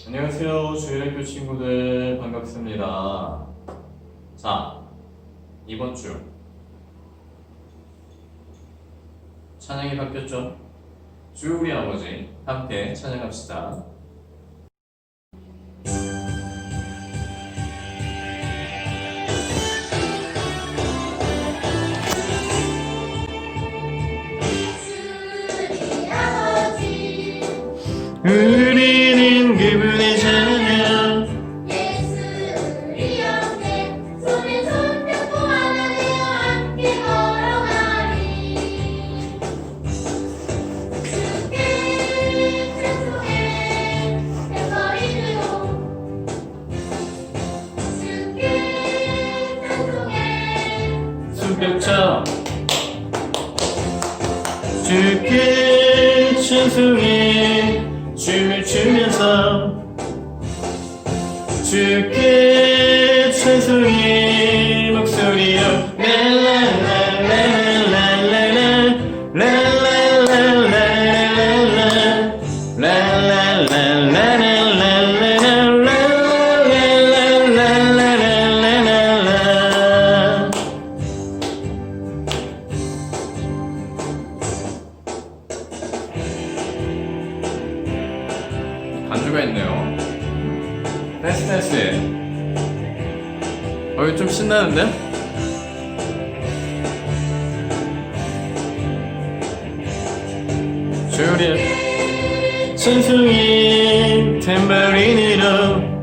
안녕하세요. 주일학교 친구들 반갑습니다. 자, 이번 주 찬양이 바뀌었죠? 주 우리 아버지 함께 찬양합시다. 우리는 그분의 자녀 예수 우리 형제 손에 손 잡고 하나 되어 함께 걸어가리. 주께 찬송해 뱃머리들도 주께 찬송해 숨벽쳐 주께 찬송해 춤을 추면서 주께 찬송해 목소리로 반주가 있네요. 댄스. 이거 좀 신나는데? 주리 찬송이 탬버린으로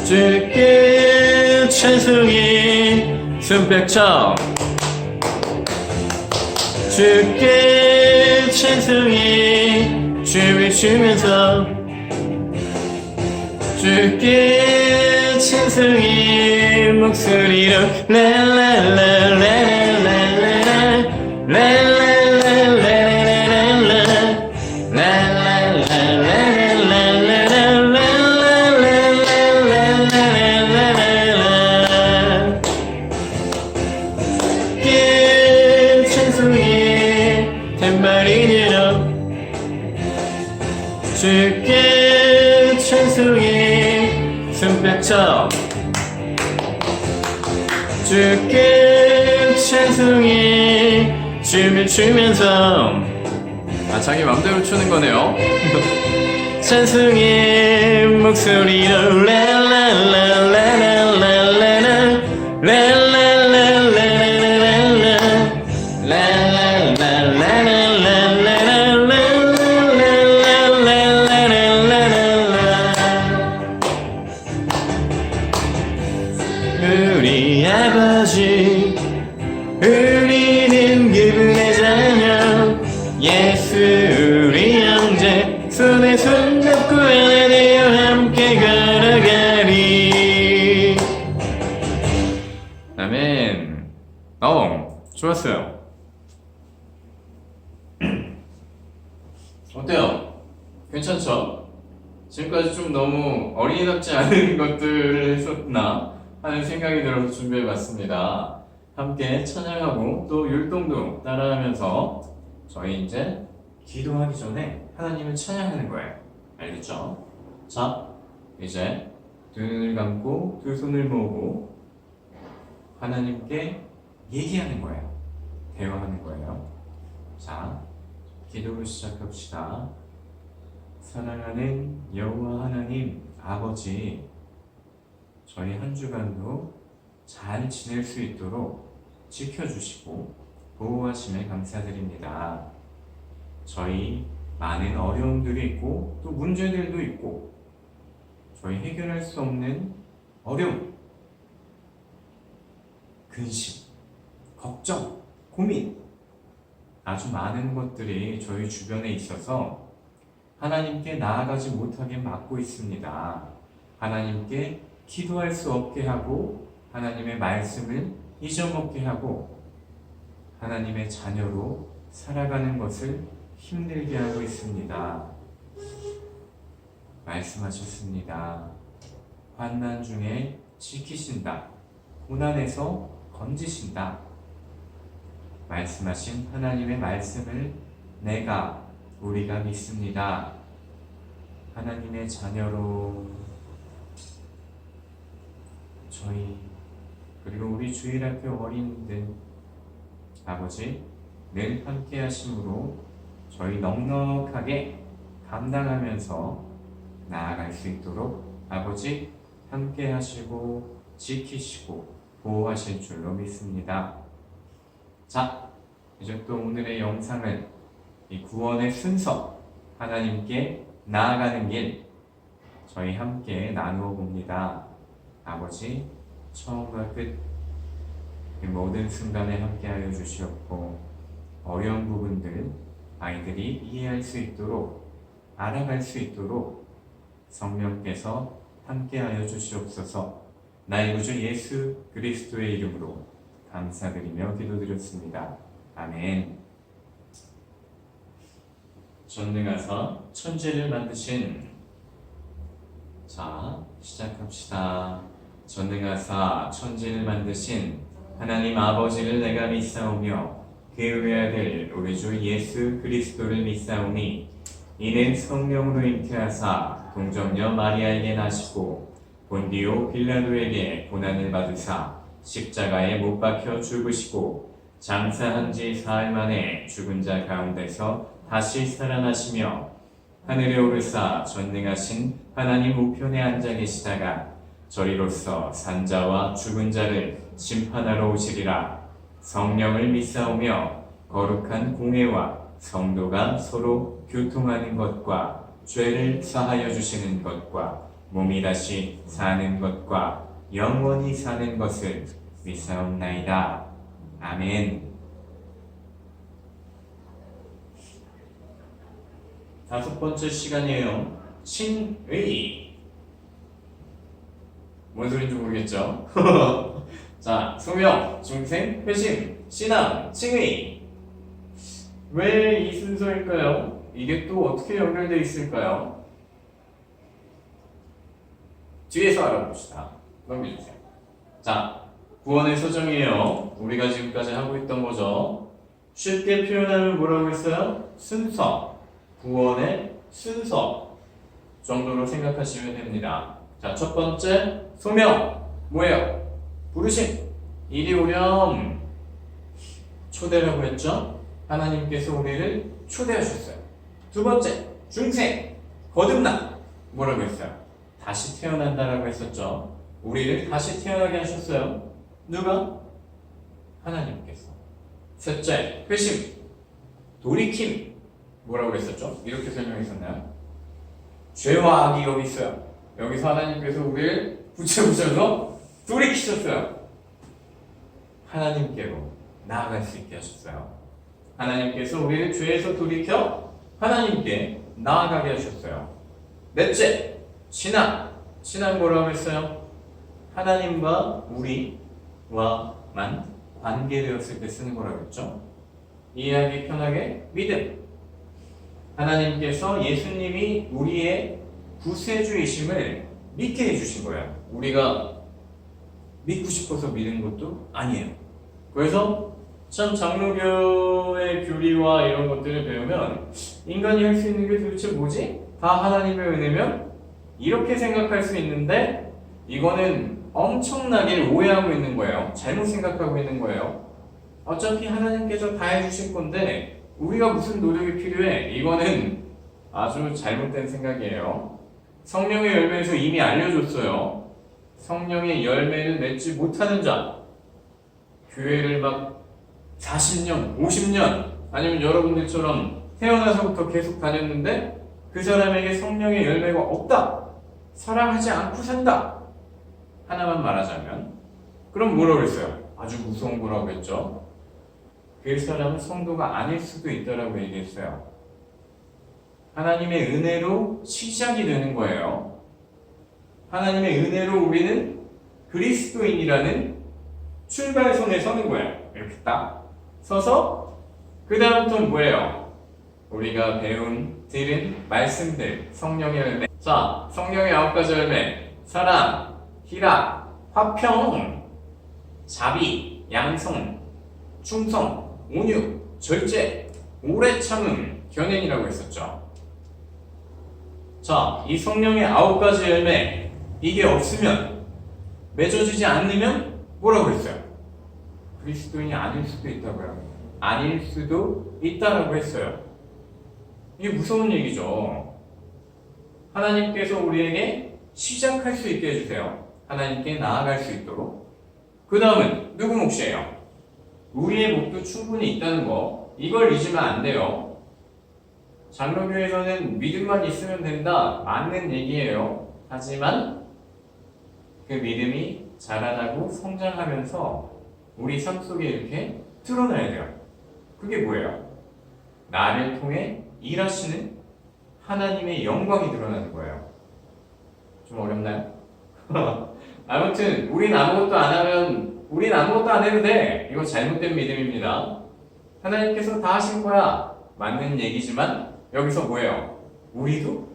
주께 찬송이 손뼉쳐 주께 찬송이 춤을 추면서 주께 찬송이 목소리로 주께 찬송이 탬버린으로 주께 찬송해 손뼉쳐 주께 찬송해 춤을 추면서 자기 맘대로 추는 거네요. 찬송해 목소리로 우리 아버지 우리는 그분의 자녀 예수 우리 형제 손에 손 잡고 하나 되어 함께 걸어가리. 아멘. 좋았어요. 어때요? 괜찮죠? 지금까지 좀 너무 어린이답지 않은 것들을 했었나 하는 생각이 들어서 준비해봤습니다. 함께 찬양하고 또 율동도 따라하면서 저희 이제 기도하기 전에 하나님을 찬양하는 거예요. 알겠죠? 자, 이제 두 눈을 감고 두 손을 모으고 하나님께 얘기하는 거예요. 대화하는 거예요. 자, 기도를 시작합시다. 사랑하는 여호와 하나님 아버지, 저희 한 주간도 잘 지낼 수 있도록 지켜주시고 보호하심에 감사드립니다. 저희 많은 어려움들이 있고 또 문제들도 있고 저희 해결할 수 없는 어려움, 근심, 걱정, 고민 아주 많은 것들이 저희 주변에 있어서 하나님께 나아가지 못하게 막고 있습니다. 하나님께 기도할 수 없게 하고 하나님의 말씀을 잊어먹게 하고 하나님의 자녀로 살아가는 것을 힘들게 하고 있습니다. 말씀하셨습니다. 환난 중에 지키신다. 고난에서 건지신다. 말씀하신 하나님의 말씀을 우리가 믿습니다. 하나님의 자녀로 저희 그리고 우리 주일학교 어린이들 아버지 늘 함께 하심으로 저희 넉넉하게 감당하면서 나아갈 수 있도록 아버지 함께 하시고 지키시고 보호하실 줄로 믿습니다. 자, 이제 또 오늘의 영상은 이 구원의 순서, 하나님께 나아가는 길 저희 함께 나누어 봅니다. 아버지 처음과 끝 이 모든 순간에 함께하여 주시옵고 어려운 부분들 아이들이 이해할 수 있도록 알아갈 수 있도록 성령께서 함께하여 주시옵소서. 나의 구주 예수 그리스도의 이름으로 감사드리며 기도드렸습니다. 아멘. 전능하사 천지를 만드신 자 시작합시다. 전능하사 천지를 만드신 하나님 아버지를 내가 믿사오며 그 외아들 우리 주 예수 그리스도를 믿사오니 이는 성령으로 잉태하사 동정녀 마리아에게 나시고 본디오 빌라도에게 고난을 받으사 십자가에 못 박혀 죽으시고 장사한 지 사흘 만에 죽은 자 가운데서 다시 살아나시며 하늘에 오르사 전능하신 하나님 우편에 앉아 계시다가 저리로서 산자와 죽은 자를 심판하러 오시리라. 성령을 믿사오며 거룩한 공회와 성도가 서로 교통하는 것과 죄를 사하여 주시는 것과 몸이 다시 사는 것과 영원히 사는 것을 믿사옵나이다. 아멘. 다섯 번째 시간이에요. 칭의. 뭔 소리인지 모르겠죠? 자, 소명, 중생, 회심, 신앙, 칭의. 왜 이 순서일까요? 이게 또 어떻게 연결되어 있을까요? 뒤에서 알아봅시다. 넘겨주세요. 자, 구원의 소정이에요. 우리가 지금까지 하고 있던 거죠. 쉽게 표현하면 뭐라고 했어요? 순서. 구원의 순서 정도로 생각하시면 됩니다. 자, 첫 번째 소명 뭐예요? 부르심. 이리 오렴. 초대라고 했죠? 하나님께서 우리를 초대하셨어요. 두 번째 중생 거듭남. 뭐라고 했어요? 다시 태어난다라고 했었죠. 우리를 다시 태어나게 하셨어요. 누가? 하나님께서. 셋째 회심 돌이킴. 뭐라고 했었죠? 이렇게 설명했었나요? 죄와 악이 여기 있어요. 여기서 하나님께서 우리를 붙여주셔서 돌이키셨어요. 하나님께로 나아갈 수 있게 하셨어요. 하나님께서 우리를 죄에서 돌이켜 하나님께 나아가게 하셨어요. 넷째, 신앙. 신앙 뭐라고 했어요? 하나님과 우리와만 관계되었을 때 쓰는 거라고 했죠. 이해하기 편하게 믿음. 하나님께서 예수님이 우리의 구세주이심을 믿게 해주신 거예요. 우리가 믿고 싶어서 믿은 것도 아니에요. 그래서 참 장로교의 교리와 이런 것들을 배우면 인간이 할 수 있는 게 도대체 뭐지? 다 하나님의 은혜면? 이렇게 생각할 수 있는데 이거는 엄청나게 오해하고 있는 거예요. 잘못 생각하고 있는 거예요. 어차피 하나님께서 다 해주신 건데 우리가 무슨 노력이 필요해? 이거는 아주 잘못된 생각이에요. 성령의 열매에서 이미 알려줬어요. 성령의 열매를 맺지 못하는 자, 교회를 막 40년, 50년 아니면 여러분들처럼 태어나서부터 계속 다녔는데 그 사람에게 성령의 열매가 없다. 사랑하지 않고 산다. 하나만 말하자면 그럼 뭐라고 했어요? 아주 무서운 거라고 했죠. 그 사람은 성도가 아닐 수도 있다라고 얘기했어요. 하나님의 은혜로 시작이 되는 거예요. 하나님의 은혜로 우리는 그리스도인이라는 출발선에 서는 거예요. 이렇게 딱 서서 그 다음부터는 뭐예요? 우리가 배운 들은 말씀들, 성령의 열매. 자, 성령의 9가지 열매. 사랑, 희락, 화평, 자비, 양성, 충성, 온유, 절제, 오래 참음, 견인이라고 했었죠. 자, 이 성령의 9가지 열매 이게 없으면 맺어지지 않으면 뭐라고 했어요? 그리스도인이 아닐 수도 있다고요. 아닐 수도 있다라고 했어요. 이게 무서운 얘기죠. 하나님께서 우리에게 시작할 수 있게 해주세요. 하나님께 나아갈 수 있도록. 그 다음은 누구 몫이에요? 우리의 몫도 충분히 있다는 거. 이걸 잊으면 안 돼요. 장로교에서는 믿음만 있으면 된다. 맞는 얘기예요. 하지만 그 믿음이 자라나고 성장하면서 우리 삶 속에 이렇게 드러나야 돼요. 그게 뭐예요? 나를 통해 일하시는 하나님의 영광이 드러나는 거예요. 좀 어렵나요? 아무튼 우린 아무것도 안 해도 돼. 이거 잘못된 믿음입니다. 하나님께서 다 하신 거야. 맞는 얘기지만 여기서 뭐예요? 우리도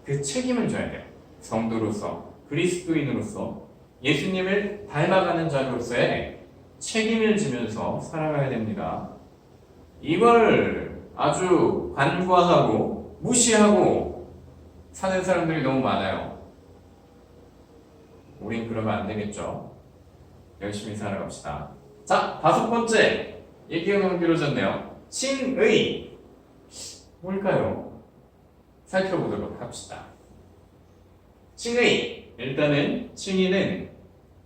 그 책임을 져야 돼요. 성도로서, 그리스도인으로서, 예수님을 닮아가는 자로서의 책임을 지면서 살아가야 됩니다. 이걸 아주 간과하고 무시하고 사는 사람들이 너무 많아요. 우린 그러면 안 되겠죠. 열심히 살아갑시다. 자, 5번째. 얘기가 너무 길어졌네요. 칭의. 뭘까요? 살펴보도록 합시다. 칭의. 일단은 칭의는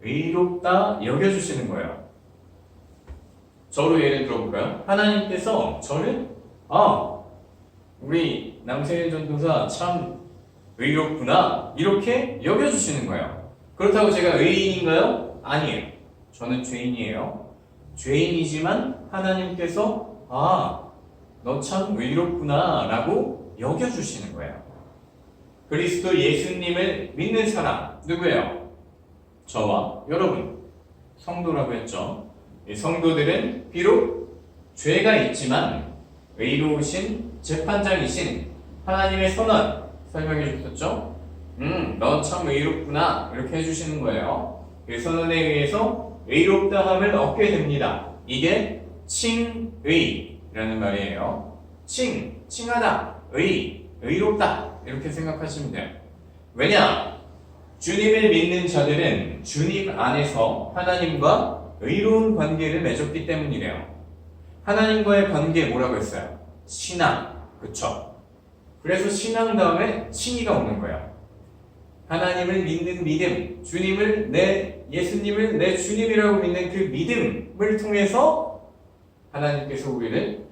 의롭다 여겨주시는 거예요. 저로 예를 들어볼까요? 하나님께서 저를 우리 남세일 전도사 참 의롭구나 이렇게 여겨주시는 거예요. 그렇다고 제가 의인인가요? 아니에요. 저는 죄인이에요. 죄인이지만 하나님께서 너 참 의롭구나 라고 여겨주시는 거예요. 그리스도 예수님을 믿는 사람 누구예요? 저와 여러분 성도라고 했죠. 이 성도들은 비록 죄가 있지만 의로우신 재판장이신 하나님의 선언 설명해 주셨죠? 너 참 의롭구나 이렇게 해주시는 거예요. 그 선언에 의해서 의롭다함을 얻게 됩니다. 이게 칭의라는 말이에요. 칭하다, 의롭다 이렇게 생각하시면 돼요. 왜냐? 주님을 믿는 자들은 주님 안에서 하나님과 의로운 관계를 맺었기 때문이래요. 하나님과의 관계 뭐라고 했어요? 신앙, 그쵸? 그래서 신앙 다음에 칭의가 오는 거예요. 하나님을 믿는 믿음, 예수님을 내 주님이라고 믿는 그 믿음을 통해서 하나님께서 우리를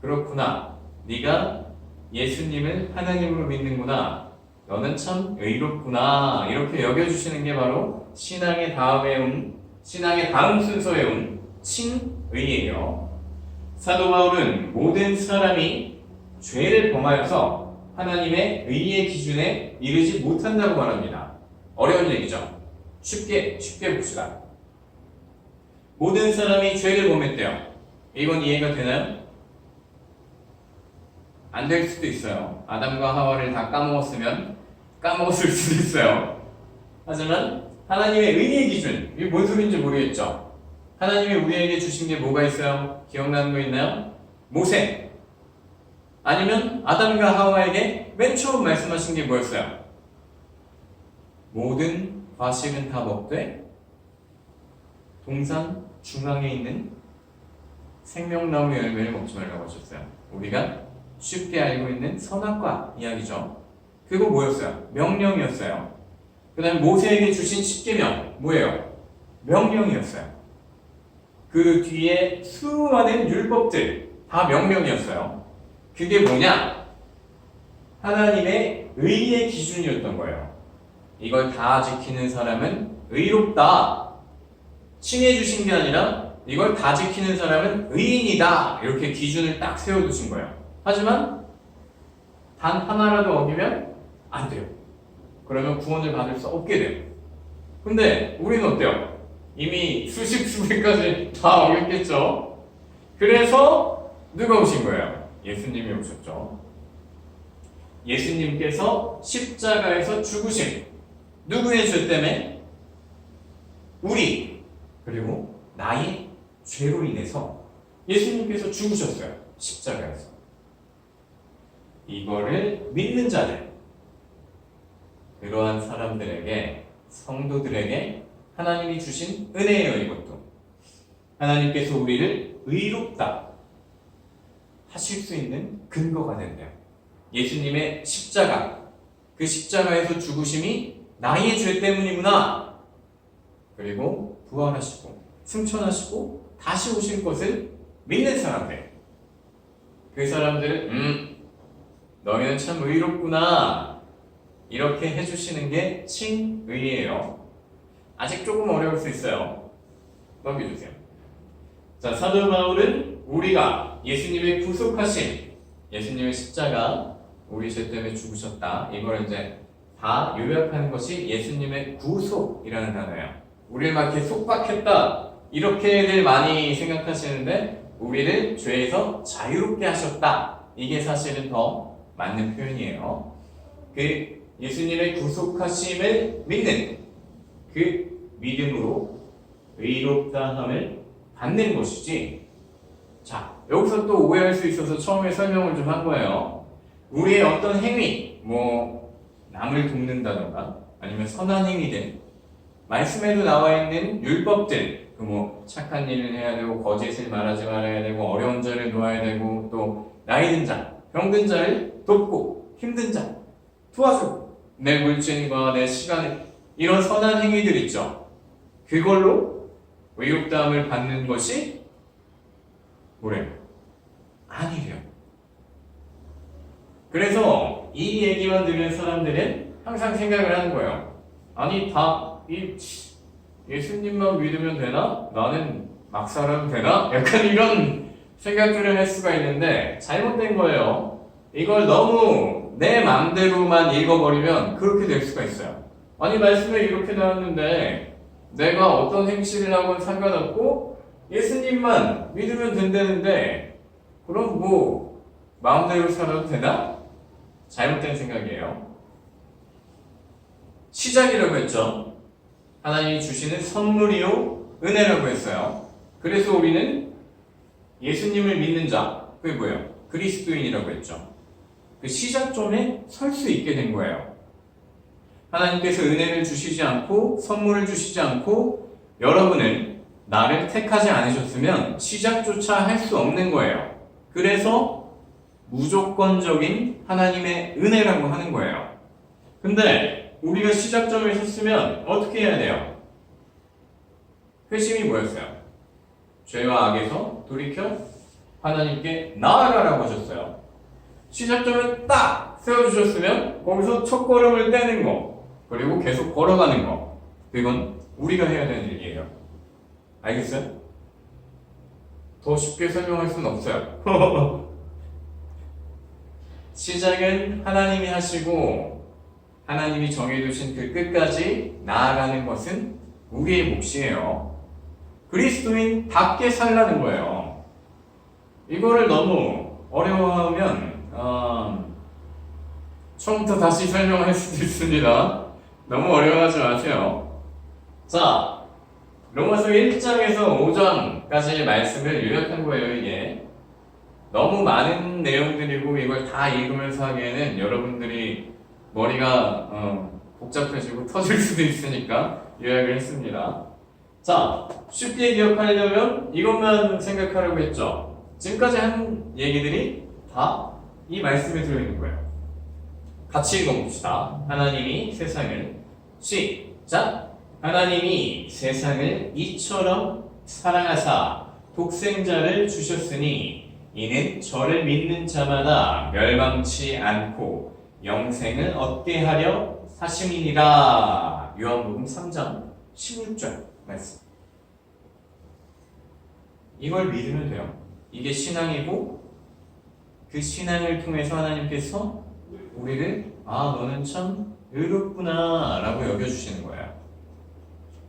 그렇구나. 네가 예수님을 하나님으로 믿는구나. 너는 참 의롭구나. 이렇게 여겨주시는 게 바로 신앙의 다음 순서에 온 칭의예요. 사도 바울은 모든 사람이 죄를 범하여서 하나님의 의의 기준에 이르지 못한다고 말합니다. 어려운 얘기죠. 쉽게 봅시다. 모든 사람이 죄를 범했대요. 이건 이해가 되나요? 안 될 수도 있어요. 아담과 하와를 다 까먹었을 수도 있어요. 하지만 하나님의 의의 기준, 이게 뭔 소리인지 모르겠죠? 하나님이 우리에게 주신 게 뭐가 있어요? 기억나는 거 있나요? 모세. 아니면 아담과 하와에게 맨 처음 말씀하신 게 뭐였어요? 모든 과실은 다 먹되 동산 중앙에 있는 생명나무 열매를 먹지 말라고 하셨어요. 우리가 쉽게 알고 있는 선악과 이야기죠. 그거 뭐였어요? 명령이었어요. 그 다음에 모세에게 주신 십계명 뭐예요? 명령이었어요. 그 뒤에 수많은 율법들 다 명령이었어요. 그게 뭐냐? 하나님의 의의 기준이었던 거예요. 이걸 다 지키는 사람은 의롭다. 칭해 주신 게 아니라 이걸 다 지키는 사람은 의인이다. 이렇게 기준을 딱 세워두신 거예요. 하지만 단 하나라도 어기면 안 돼요. 그러면 구원을 받을 수 없게 돼요. 근데 우리는 어때요? 이미 수백 가지 다 어겼겠죠? 그래서 누가 오신 거예요? 예수님이 오셨죠. 예수님께서 십자가에서 죽으심. 누구의 죄 때문에? 우리 그리고 나의 죄로 인해서 예수님께서 죽으셨어요. 십자가에서. 이거를 믿는 자들, 그러한 사람들에게, 성도들에게 하나님이 주신 은혜예요. 이것도 하나님께서 우리를 의롭다 하실 수 있는 근거가 된대요. 예수님의 십자가, 그 십자가에서 죽으심이 나의 죄 때문이구나. 그리고 부활하시고 승천하시고 다시 오실 것을 믿는 사람들, 그 사람들은 너희는 참 의롭구나 이렇게 해주시는 게 칭의예요. 아직 조금 어려울 수 있어요. 넘겨주세요. 자, 사도 바울은 우리가 예수님의 구속하심, 예수님의 십자가, 우리 죄 때문에 죽으셨다, 이걸 이제 다 요약하는 것이 예수님의 구속이라는 단어예요. 우리를 막 이렇게 속박했다 이렇게들 많이 생각하시는데, 우리를 죄에서 자유롭게 하셨다, 이게 사실은 더 맞는 표현이에요. 그 예수님의 구속하심을 믿는 그 믿음으로 의롭다함을 받는 것이지. 자, 여기서 또 오해할 수 있어서 처음에 설명을 좀 한 거예요. 우리의 어떤 행위, 남을 돕는다던가 아니면 선한 행위들, 말씀에도 나와 있는 율법들, 착한 일을 해야 되고 거짓을 말하지 말아야 되고 어려운 자를 도와야 되고 또 나이 든 자, 병든 자를 돕고 힘든 자 도와주고 내 물질과 내 시간을, 이런 선한 행위들 있죠. 그걸로 의롭다함을 받는 것이 뭐래요? 아니래요. 그래서 이 얘기만 들은 사람들은 항상 생각을 하는 거예요. 아니, 예수님만 믿으면 되나? 나는 막 살아도 되나? 약간 이런 생각들을 할 수가 있는데 잘못된 거예요. 이걸 너무 내 마음대로만 읽어버리면 그렇게 될 수가 있어요. 아니, 말씀에 이렇게 나왔는데 내가 어떤 행실을 하건 상관없고 예수님만 믿으면 된다는데 그럼 마음대로 살아도 되나? 잘못된 생각이에요. 시작이라고 했죠. 하나님이 주시는 선물이요 은혜라고 했어요. 그래서 우리는 예수님을 믿는 자, 그게 뭐예요? 그리스도인이라고 했죠. 그 시작점에 설 수 있게 된 거예요. 하나님께서 은혜를 주시지 않고 선물을 주시지 않고 여러분을, 나를 택하지 않으셨으면 시작조차 할 수 없는 거예요. 그래서 무조건적인 하나님의 은혜라고 하는 거예요. 근데 우리가 시작점에 섰으면 어떻게 해야 돼요? 회심이 뭐였어요? 죄와 악에서 돌이켜 하나님께 나아가라고 하셨어요. 시작점을 딱 세워주셨으면 거기서 첫 걸음을 떼는 거, 그리고 계속 걸어가는 거, 그건 우리가 해야 되는 일이에요. 알겠어요? 더 쉽게 설명할 수는 없어요. 시작은 하나님이 하시고 하나님이 정해두신 그 끝까지 나아가는 것은 우리의 몫이에요. 그리스도인답게 살라는 거예요. 이거를 너무 어려워하면 처음부터 다시 설명할 수도 있습니다. 너무 어려워하지 마세요. 자, 로마서 1장에서 5장까지의 말씀을 요약한 거예요. 이게 너무 많은 내용들이고 이걸 다 읽으면서 하기에는 여러분들이 머리가 복잡해지고 터질 수도 있으니까 요약을 했습니다. 자, 쉽게 기억하려면 이것만 생각하려고 했죠. 지금까지 한 얘기들이 다 이 말씀에 들어있는 거예요. 같이 읽어봅시다. 하나님이 세상을, 시작! 하나님이 세상을 이처럼 사랑하사 독생자를 주셨으니 이는 저를 믿는 자마다 멸망치 않고 영생을 얻게 하려 하심이니라. 요한복음 3장 16절 말씀. 이걸 믿으면 돼요. 이게 신앙이고, 그 신앙을 통해서 하나님께서 우리를 너는 참 의롭구나 라고 여겨주시는 거예요.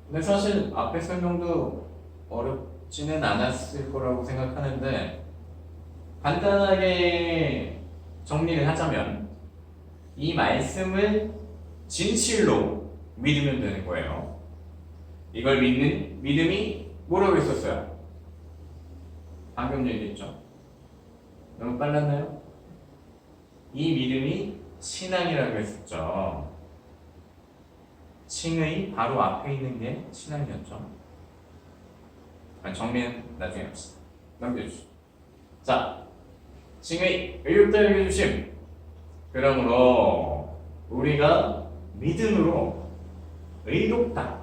근데 사실 앞에 설명도 어렵지는 않았을 거라고 생각하는데, 간단하게 정리를 하자면 이 말씀을 진실로 믿으면 되는 거예요. 이걸 믿는 믿음이 뭐라고 했었어요? 방금 얘기했죠. 너무 빨랐나요? 이 믿음이 신앙이라고 했었죠. 칭의 바로 앞에 있는 게 신앙이었죠. 정리는 나중에 합시다. 넘겨주시죠. 자, 칭의 의롭다 여겨주심. 그러므로 우리가 믿음으로 의롭다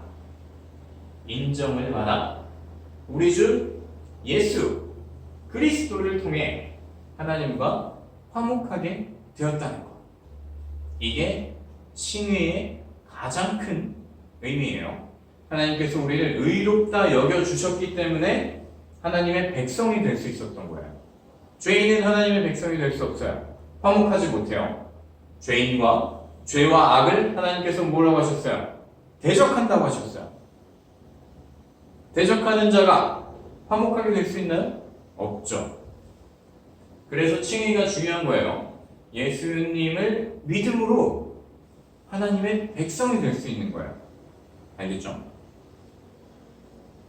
인정을 받아 우리 주 예수 그리스도를 통해 하나님과 화목하게 되었다는 것. 이게 칭의의 가장 큰 의미예요. 하나님께서 우리를 의롭다 여겨주셨기 때문에 하나님의 백성이 될 수 있었던 거예요. 죄인은 하나님의 백성이 될 수 없어요. 화목하지 못해요. 죄인과 죄와 악을 하나님께서 뭐라고 하셨어요? 대적한다고 하셨어요. 대적하는 자가 화목하게 될 수 있나요? 없죠. 그래서 칭의가 중요한 거예요. 예수님을 믿음으로 하나님의 백성이 될 수 있는 거예요. 알겠죠?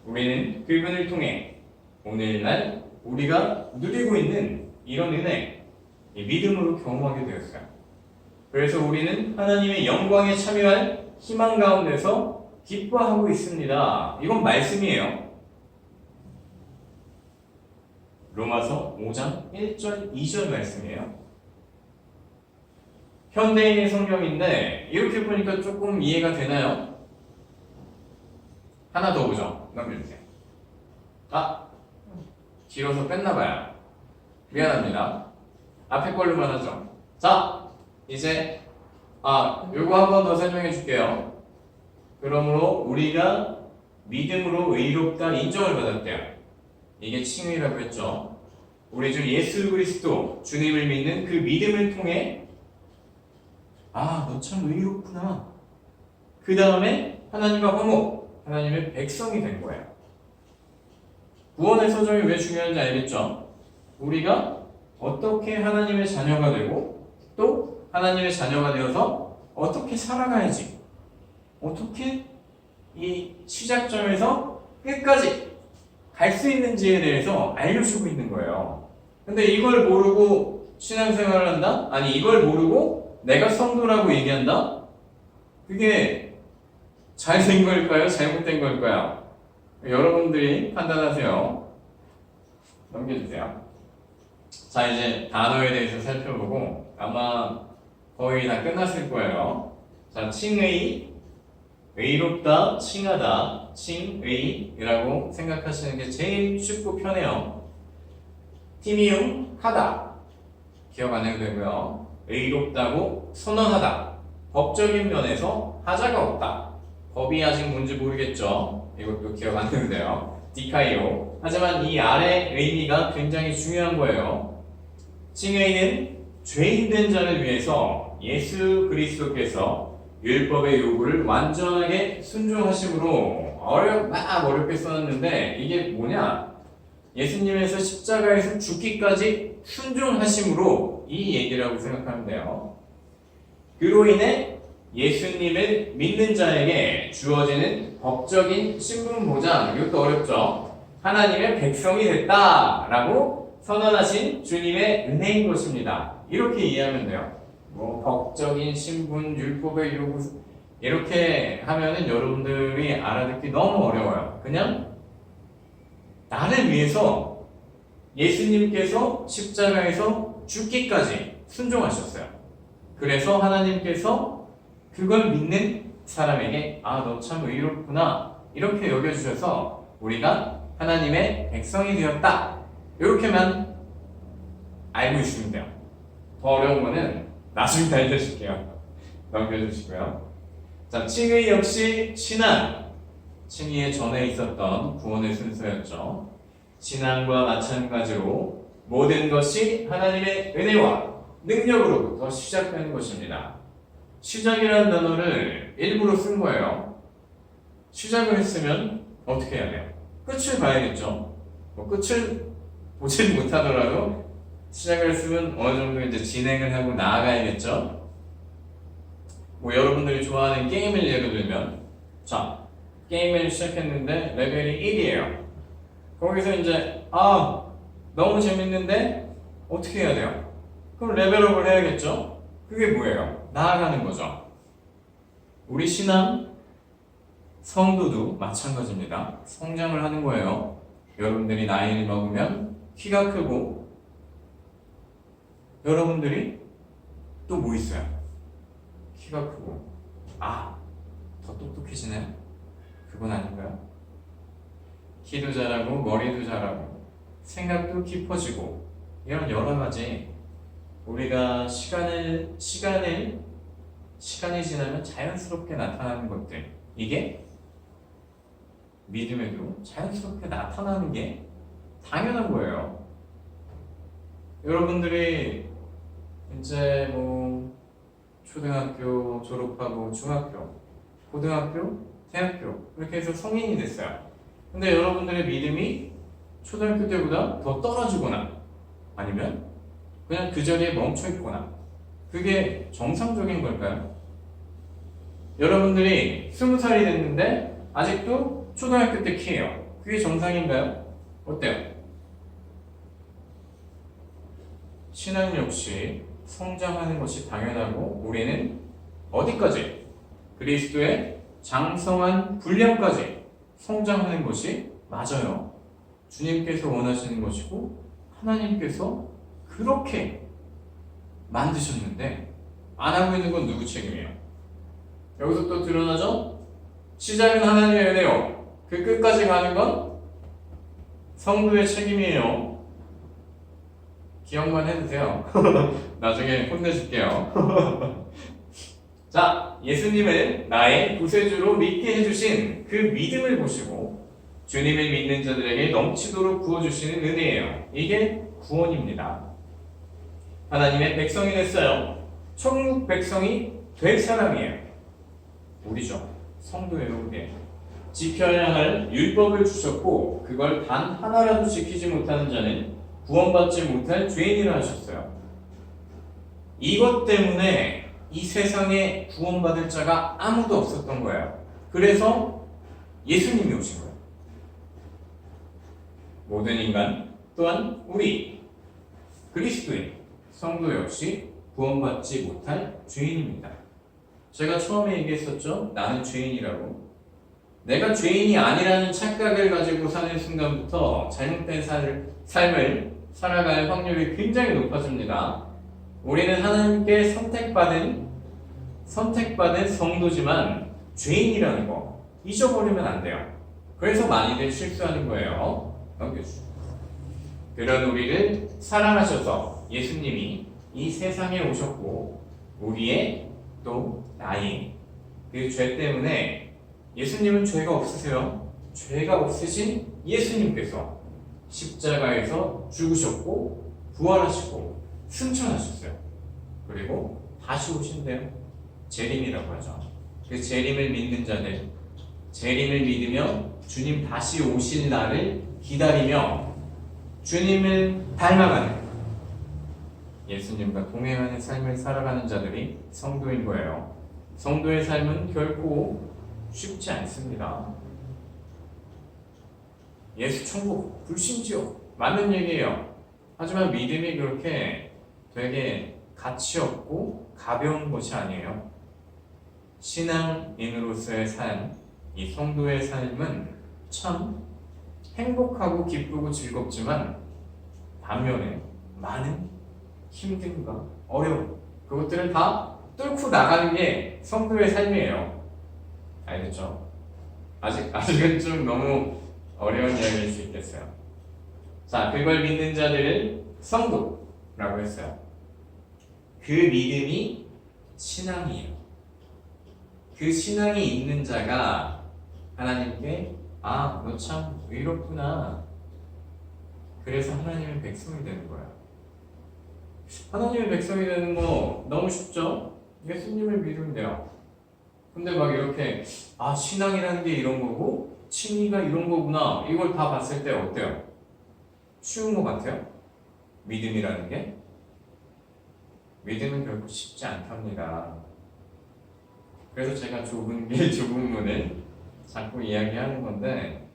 우리는 그분을 통해 오늘날 우리가 누리고 있는 이런 은혜, 이 믿음으로 경험하게 되었어요. 그래서 우리는 하나님의 영광에 참여할 희망 가운데서 기뻐하고 있습니다. 이건 말씀이에요. 로마서 5장 1절 2절 말씀이에요. 현대인의 성경인데 이렇게 보니까 조금 이해가 되나요? 하나 더 보죠. 넘겨주세요. 길어서 뺐나봐요. 미안합니다. 앞에 걸로만 하죠. 자, 이제 요거 한 번 더 설명해 줄게요. 그러므로 우리가 믿음으로 의롭다 인정을 받았대요. 이게 칭의라고 했죠. 우리 주 예수 그리스도 주님을 믿는 그 믿음을 통해 너 참 의롭구나. 그 다음에 하나님과 화목, 하나님의 백성이 된 거예요. 구원의 서정이 왜 중요한지 알겠죠? 우리가 어떻게 하나님의 자녀가 되고 또 하나님의 자녀가 되어서 어떻게 살아가야지, 어떻게 이 시작점에서 끝까지 갈 수 있는지에 대해서 알려주고 있는 거예요. 근데 이걸 모르고 신앙생활을 한다? 아니, 이걸 모르고 내가 성도라고 얘기한다? 그게 잘 된 걸까요? 잘못된 걸까요? 여러분들이 판단하세요. 넘겨주세요. 자, 이제 단어에 대해서 살펴보고 아마 거의 다 끝났을 거예요. 자, 칭의, 의롭다, 칭하다, 칭의라고 생각하시는 게 제일 쉽고 편해요. 티미움, 하다. 기억 안 해도 되고요. 의롭다고 선언하다. 법적인 면에서 하자가 없다. 법이 아직 뭔지 모르겠죠. 이것도 기억 안 해도 돼요. 디카이오. 하지만 이 아래 의미가 굉장히 중요한 거예요. 칭의는 죄인된 자를 위해서 예수 그리스도께서 율법의 요구를 완전하게 순종하심으로 막 어렵게 써놨는데 이게 뭐냐? 예수님에서 십자가에서 죽기까지 순종하심으로 이 얘기라고 생각하면 돼요. 그로 인해 예수님을 믿는 자에게 주어지는 법적인 신분 보장, 이것도 어렵죠. 하나님의 백성이 됐다라고 선언하신 주님의 은혜인 것입니다. 이렇게 이해하면 돼요. 법적인 신분, 율법의 요구 이렇게 하면은 여러분들이 알아듣기 너무 어려워요. 그냥 나를 위해서 예수님께서 십자가에서 죽기까지 순종하셨어요. 그래서 하나님께서 그걸 믿는 사람에게 너 참 의롭구나 이렇게 여겨주셔서 우리가 하나님의 백성이 되었다. 이렇게만 알고 있으면 돼요. 더 어려운 거는 나중에 알려줄게요. 넘겨주시고요. 자, 칭의 역시 신앙. 칭의의 전에 있었던 구원의 순서였죠. 신앙과 마찬가지로 모든 것이 하나님의 은혜와 능력으로부터 시작되는 것입니다. 시작이라는 단어를 일부러 쓴 거예요. 시작을 했으면 어떻게 해야 돼요? 끝을 봐야겠죠. 끝을 보지 못하더라도 시작을 했으면 어느 정도 이제 진행을 하고 나아가야겠죠. 여러분들이 좋아하는 게임을 예를 들면, 자, 게임을 시작했는데 레벨이 1이에요. 거기서 이제 너무 재밌는데 어떻게 해야 돼요? 그럼 레벨업을 해야겠죠? 그게 뭐예요? 나아가는 거죠. 우리 신앙 성도도 마찬가지입니다. 성장을 하는 거예요. 여러분들이 나이를 먹으면 키가 크고 여러분들이 또 뭐 있어요? 키가 크고 더 똑똑해지나요? 그건 아닌가요? 키도 자라고 머리도 자라고 생각도 깊어지고 이런 여러 가지 우리가 시간이 지나면 자연스럽게 나타나는 것들 이게 믿음에도 자연스럽게 나타나는 게 당연한 거예요. 여러분들이 이제 뭐 초등학교 졸업하고 중학교, 고등학교, 대학교 이렇게 해서 성인이 됐어요. 근데 여러분들의 믿음이 초등학교 때보다 더 떨어지거나 아니면 그냥 그 자리에 멈춰 있거나 그게 정상적인 걸까요? 여러분들이 20살이 됐는데 아직도 초등학교 때 키예요. 그게 정상인가요? 어때요? 신앙 역시 성장하는 것이 당연하고 우리는 어디까지? 그리스도의 장성한 분량까지 성장하는 것이 맞아요. 주님께서 원하시는 것이고 하나님께서 그렇게 만드셨는데 안 하고 있는 건 누구 책임이에요? 여기서 또 드러나죠? 시작은 하나님의 은혜요. 그 끝까지 가는 건 성도의 책임이에요. 기억만 해두세요. 나중에 혼내줄게요. 자, 예수님을 나의 구세주로 믿게 해주신 그 믿음을 보시고 주님을 믿는 자들에게 넘치도록 부어주시는 은혜예요. 이게 구원입니다. 하나님의 백성이 됐어요. 천국 백성이 될 사람이에요. 우리죠. 성도예요. 우리. 지켜야 할 율법을 주셨고 그걸 단 하나라도 지키지 못하는 자는 구원받지 못할 죄인이라 하셨어요. 이것 때문에 이 세상에 구원받을 자가 아무도 없었던 거예요. 그래서 예수님이 오신 거예요. 모든 인간 또한 우리 그리스도인 성도 역시 구원받지 못할 죄인입니다. 제가 처음에 얘기했었죠. 나는 죄인이라고. 내가 죄인이 아니라는 착각을 가지고 사는 순간부터 잘못된 삶을 살아갈 확률이 굉장히 높아집니다. 우리는 하나님께 선택받은 성도지만 죄인이라는 거 잊어버리면 안 돼요. 그래서 많이들 실수하는 거예요. 넘겨주세요. 그런 우리를 사랑하셔서 예수님이 이 세상에 오셨고 우리의 또 나의 그 죄 때문에 예수님은 죄가 없으세요. 죄가 없으신 예수님께서 십자가에서 죽으셨고 부활하시고 승천하셨어요. 그리고 다시 오신대요. 재림이라고 하죠. 그 재림을 믿는 자들, 재림을 믿으며 주님 다시 오실 날을 기다리며 주님을 닮아가는 예수님과 동행하는 삶을 살아가는 자들이 성도인 거예요. 성도의 삶은 결코 쉽지 않습니다. 예수 천국 불신지옥 맞는 얘기예요. 하지만 믿음이 그렇게 되게 가치 없고 가벼운 것이 아니에요. 신앙인으로서의 삶, 이 성도의 삶은 참 행복하고 기쁘고 즐겁지만 반면에 많은 힘듦과 어려움 그것들을 다 뚫고 나가는 게 성도의 삶이에요. 알겠죠? 아직은 좀 너무 어려운 이야기일 수 있겠어요. 자, 그걸 믿는 자들을 성도라고 했어요. 그 믿음이 신앙이에요. 그 신앙이 있는 자가 하나님께 너 참 의롭구나. 그래서 하나님의 백성이 되는 거야. 하나님의 백성이 되는 거 너무 쉽죠? 예수님을 믿으면 돼요. 근데 막 이렇게 신앙이라는 게 이런 거고 칭의가 이런 거구나 이걸 다 봤을 때 어때요? 쉬운 거 같아요? 믿음이라는 게? 믿음은 결코 쉽지 않답니다. 그래서 제가 좁은 문을 자꾸 이야기하는 건데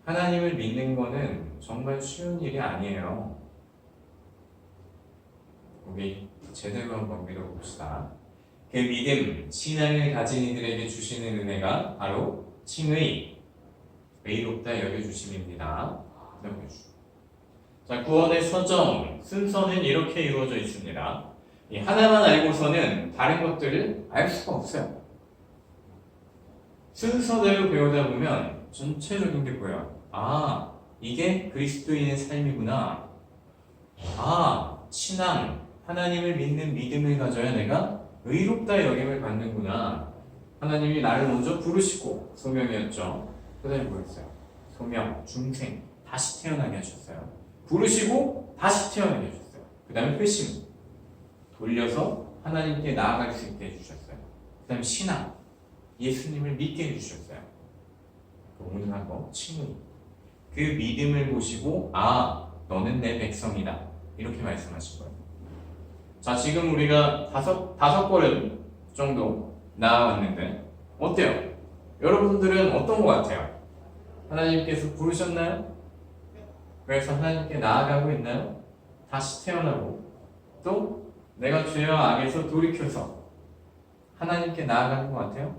하나님을 믿는 거는 정말 쉬운 일이 아니에요. 우리 제대로 한번 믿어봅시다. 그 믿음, 신앙을 가진 이들에게 주시는 은혜가 바로 칭의, 의롭다 여겨주심입니다. 자, 구원의 서정, 순서는 이렇게 이루어져 있습니다. 이 하나만 알고서는 다른 것들을 알 수가 없어요. 순서대로 배우다 보면 전체적인 게 보여요. 아, 이게 그리스도인의 삶이구나. 아, 신앙, 하나님을 믿는 믿음을 가져야 내가 의롭다 여김을 받는구나. 하나님이 나를 먼저 부르시고, 소명이었죠. 그 다음에 뭐였어요? 소명, 중생, 다시 태어나게 하셨어요. 부르시고 다시 태어나게 해주셨어요. 그 다음에 회심, 돌려서 하나님께 나아갈 수 있게 해주셨어요. 그 다음에 신앙, 예수님을 믿게 해주셨어요. 오늘 한 거, 칭의. 그 믿음을 보시고 아, 너는 내 백성이다. 이렇게 말씀하신 거예요. 자, 지금 우리가 다섯 걸음 정도 나아왔는데 어때요? 여러분들은 어떤 것 같아요? 하나님께서 부르셨나요? 그래서 하나님께 나아가고 있나요? 다시 태어나고 또 내가 죄와 악에서 돌이켜서 하나님께 나아가는 것 같아요?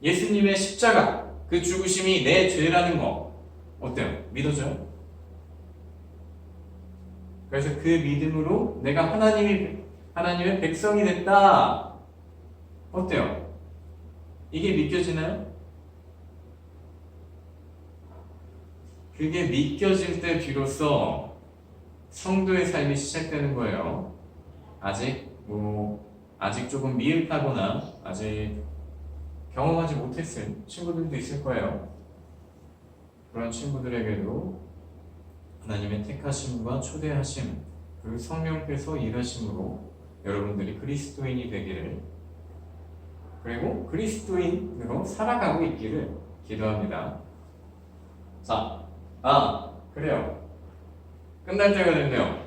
예수님의 십자가, 그 죽으심이 내 죄라는 거 어때요? 믿어져요? 그래서 그 믿음으로 내가 하나님의 백성이 됐다. 어때요? 이게 믿겨지나요? 그게 믿겨질 때 비로소 성도의 삶이 시작되는 거예요. 아직 조금 미흡하거나 아직 경험하지 못했을 친구들도 있을 거예요. 그런 친구들에게도 하나님의 택하심과 초대하심, 그 성령께서 일하심으로 여러분들이 그리스도인이 되기를, 그리고 그리스도인으로 살아가고 있기를 기도합니다. 자, 그래요. 끝날 때가 됐네요.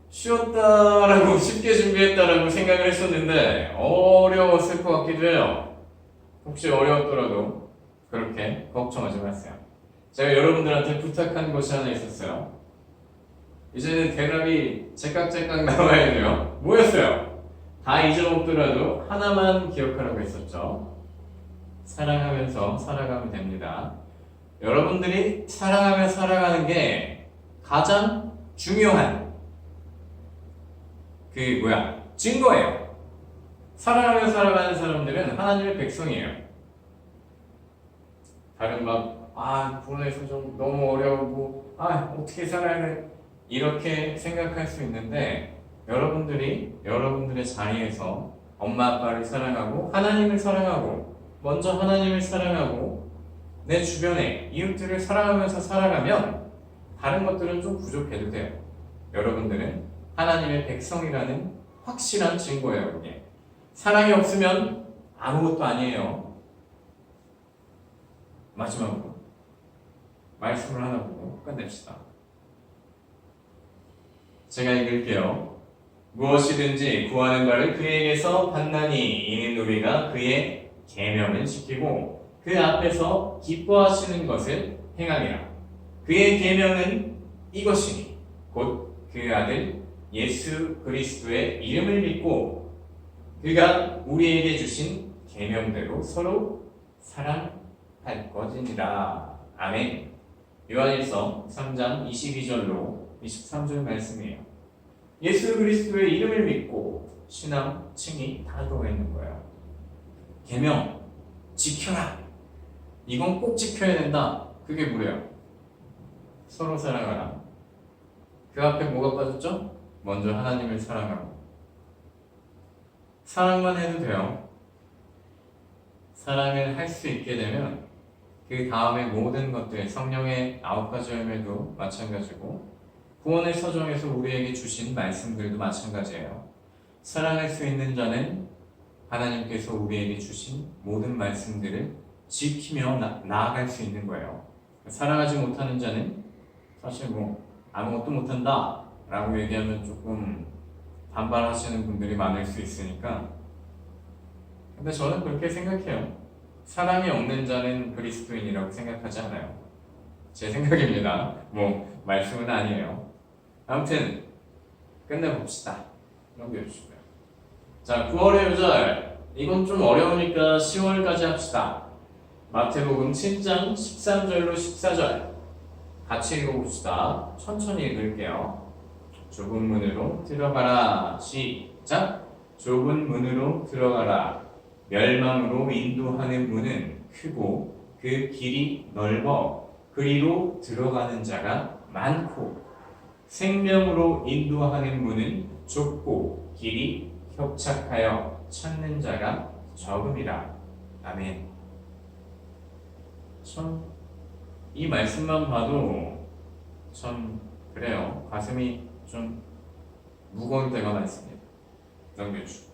쉬웠다라고 쉽게 준비했다라고 생각을 했었는데 어려웠을 것 같기도 해요. 혹시 어려웠더라도 그렇게 걱정하지 마세요. 제가 여러분들한테 부탁한 것이 하나 있었어요. 이제는 대답이 제깍제깍 나와야 돼요. 뭐였어요? 다 잊어먹더라도 하나만 기억하라고 했었죠. 사랑하면서 살아가면 됩니다. 여러분들이 사랑하며 살아가는 게 가장 중요한 증거예요. 사랑하며 살아가는 사람들은 하나님의 백성이에요. 다른 구원에서 좀 너무 어려우고 어떻게 살아야 돼 이렇게 생각할 수 있는데, 여러분들이 여러분들의 자리에서 엄마 아빠를 사랑하고 하나님을 사랑하고 먼저 하나님을 사랑하고 내 주변의 이웃들을 사랑하면서 살아가면 다른 것들은 좀 부족해도 돼요. 여러분들은 하나님의 백성이라는 확실한 증거예요. 그게 사랑이 없으면 아무것도 아니에요. 마지막으로 말씀을 하나 보고 끝냅시다. 제가 읽을게요. 무엇이든지 구하는 바를 그에게서 받나니 이는 우리가 그의 계명을 지키고 그 앞에서 기뻐하시는 것을 행하리라. 그의 계명은 이것이니 곧 그 아들 예수 그리스도의 이름을 믿고 그가 우리에게 주신 계명대로 서로 사랑할 것이니라. 아멘. 요한일서 3장 22절로 23절 말씀이에요. 예수 그리스도의 이름을 믿고 신앙, 칭의 다 들어가 있는 거예요. 계명 지켜라. 이건 꼭 지켜야 된다. 그게 뭐예요? 서로 사랑하라. 그 앞에 뭐가 빠졌죠? 먼저 하나님을 사랑하고. 사랑만 해도 돼요. 사랑을 할 수 있게 되면 그 다음에 모든 것들, 성령의 9가지 열매도 마찬가지고 구원의 서정에서 우리에게 주신 말씀들도 마찬가지예요. 사랑할 수 있는 자는 하나님께서 우리에게 주신 모든 말씀들을 지키며 나아갈 수 있는 거예요. 사랑하지 못하는 자는 사실 아무것도 못한다 라고 얘기하면 조금 반발하시는 분들이 많을 수 있으니까, 근데 저는 그렇게 생각해요. 사랑이 없는 자는 그리스도인이라고 생각하지 않아요. 제 생각입니다. 말씀은 아니에요. 아무튼 끝내봅시다. 넘겨주시고요. 자, 9월의 요절. 이건 좀 어려우니까 10월까지 합시다. 마태복음 7장 13절로 14절. 같이 읽어봅시다. 천천히 읽을게요. 좁은 문으로 들어가라. 시작. 좁은 문으로 들어가라. 멸망으로 인도하는 문은 크고 그 길이 넓어 그리로 들어가는 자가 많고 생명으로 인도하는 문은 좁고 길이 협착하여 찾는 자가 적음이라. 아멘. 참, 이 말씀만 봐도 참 그래요. 가슴이 좀 무거울 때가 많습니다. 넘겨주시고.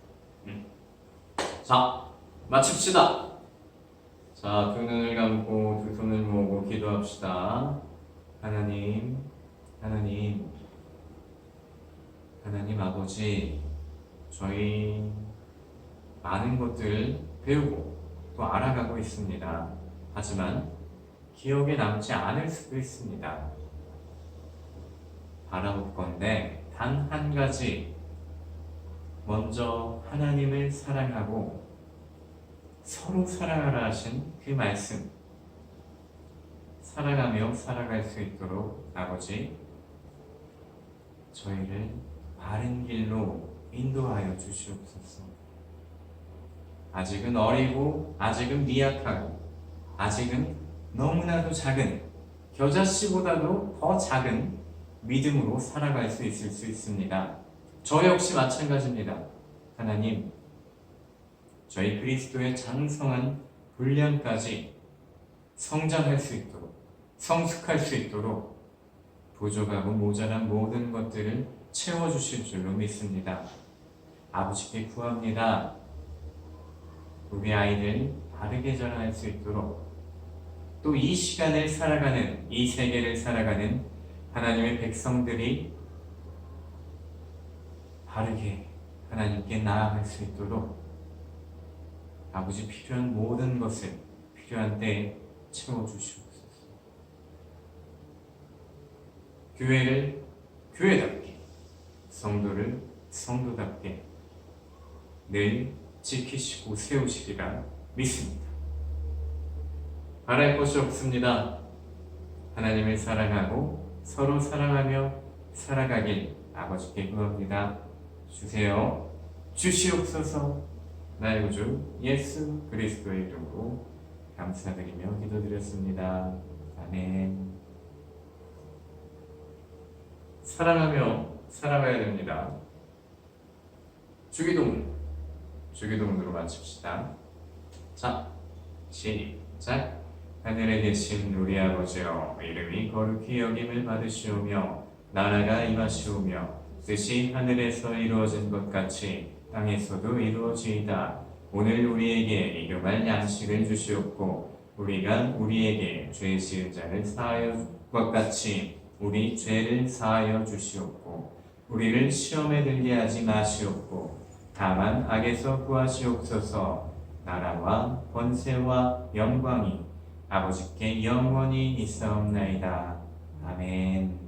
자, 마칩시다. 자, 두 눈을 감고 두 손을 모으고 기도합시다. 하나님 아버지, 저희 많은 것들 배우고 또 알아가고 있습니다. 하지만 기억에 남지 않을 수도 있습니다. 바라옵건대 단 한 가지, 먼저 하나님을 사랑하고 서로 사랑하라 하신 그 말씀 사랑하며 살아갈 수 있도록 아버지, 저희를 바른 길로 인도하여 주시옵소서. 아직은 어리고 아직은 미약하고 아직은 너무나도 작은, 겨자씨보다도 더 작은 믿음으로 살아갈 수 있을 수 있습니다. 저 역시 마찬가지입니다. 하나님, 저희 그리스도의 장성한 분량까지 성장할 수 있도록, 성숙할 수 있도록 부족하고 모자란 모든 것들을 채워주실 줄로 믿습니다. 아버지께 구합니다. 우리 아이들 바르게 자라날 수 있도록, 또 이 시간을 살아가는, 이 세계를 살아가는 하나님의 백성들이 바르게 하나님께 나아갈 수 있도록 아버지, 필요한 모든 것을 필요한 때에 채워주시옵소서. 교회를 교회답게, 성도를 성도답게 늘 지키시고 세우시리라 믿습니다. 바랄 것이 없습니다. 하나님을 사랑하고 서로 사랑하며 살아가길 아버지께 구합니다. 주세요. 주시옵소서. 나의 구주 예수 그리스도의 이름으로 감사드리며 기도드렸습니다. 아멘. 사랑하며 살아가야 됩니다. 주기도문으로 마칩시다. 자, 시작. 하늘에 계신 우리 아버지여, 이름이 거룩히 여김을 받으시오며 나라가 임하시오며 뜻이 하늘에서 이루어진 것 같이 땅에서도 이루어지이다. 오늘 우리에게 일용할 양식을 주시옵고 우리가 우리에게 죄 지은 자를 사하여 것 같이 우리 죄를 사하여 주시옵고 우리를 시험에 들게 하지 마시옵고 다만 악에서 구하시옵소서. 나라와 권세와 영광이 아버지께 영원히 있사옵나이다. 아멘.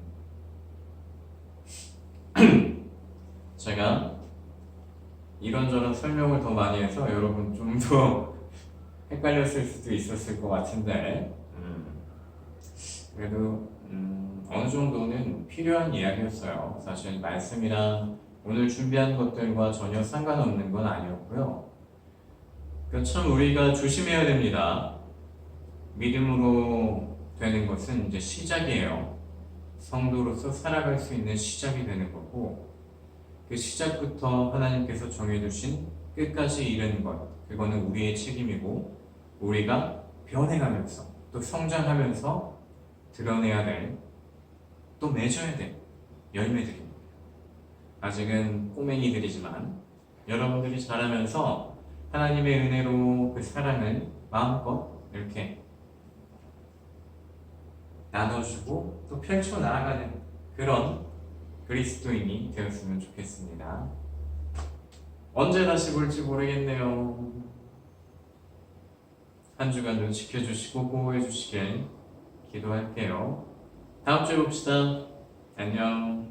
제가 이런저런 설명을 더 많이 해서 여러분 좀 더 헷갈렸을 수도 있었을 것 같은데 그래도 어느 정도는 필요한 이야기였어요. 사실 말씀이랑 오늘 준비한 것들과 전혀 상관없는 건 아니었고요. 참 우리가 조심해야 됩니다. 믿음으로 되는 것은 이제 시작이에요. 성도로서 살아갈 수 있는 시작이 되는 거고, 그 시작부터 하나님께서 정해두신 끝까지 이르는 것, 그거는 우리의 책임이고 우리가 변해가면서 또 성장하면서 드러내야 될, 또 맺어야 될 열매들입니다. 아직은 꼬맹이들이지만 여러분들이 자라면서 하나님의 은혜로 그 사랑을 마음껏 이렇게 나눠주고 또 펼쳐나가는 그런 그리스도인이 되었으면 좋겠습니다. 언제 다시 볼지 모르겠네요. 한 주간도 지켜주시고 보호해 주시길 기도할게요. 다음 주에 봅시다. 안녕.